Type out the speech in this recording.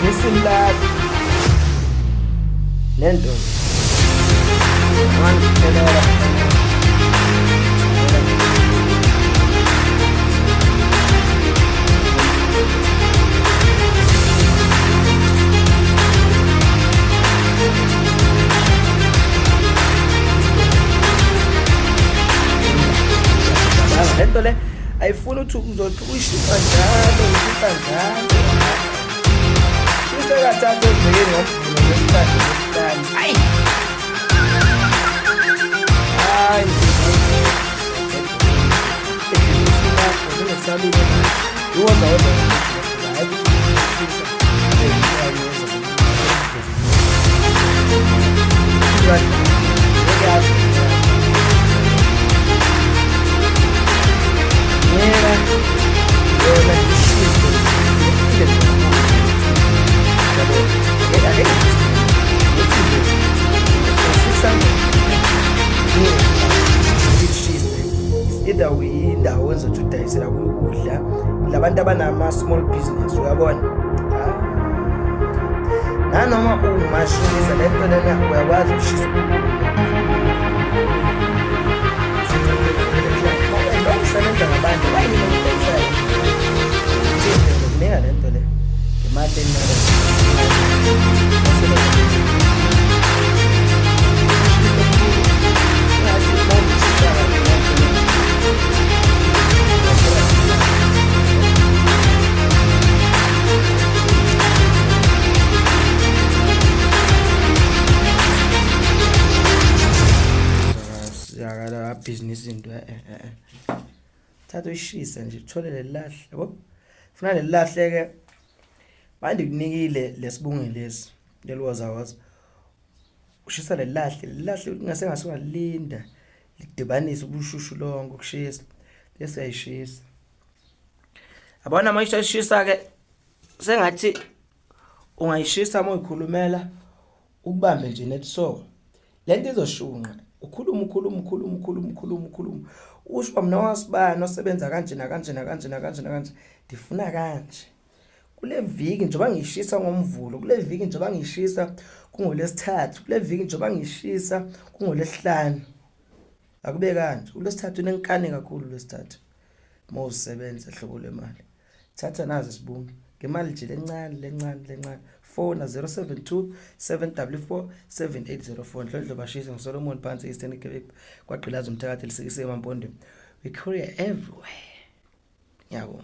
ebhizinisini lakho lento mangikuthelela lento le ayifuni ukuthi uzothi uyishisa njalo usekathatha ubhekeni ngomvulo ngesikhathi sesihlanu hayi kunesalule iwoza wodwa either uyindawo wenzothi udayisela ukudla labantu abanama small business uyabona nanoma umashisa lento lena uyakwazi ukushisa usebenza ngabantu bayini ukudayisela kunika lento le imali yakala business into thatha uyishisa nje uthole lelahle yabo ufuna lelahle ke manje kunikile lesibunge lesi leliwazawaza ushisa lelahle ngase ungalinda lidibanise ubushushu lonke ukushisa bese ayishisa abona manje ayishisa ke sengathi ungayishisa uma uyikhulumela ukubambe nje netso lento izoshunqa ukhuluma usho mina wasibani osebenza kanje ndifuna kanje kule viki njengoba ngishisa ngomvulo kule viki njengoba ngishisa kungolesithathu kule viki njengoba ngishisa kungolesihlanu akube kanje kulesithathu nenkane kakhulu lesithathu mawusebenza ehlobo lemali thatha nazi sibungu ngemali nje lencane phone 072 744 7804 Ndlondlo bashisa ngiSolomon Phansi Eastern Cape kwagqilaza umthakathi lisikise eMampondweni we career everywhere yabo.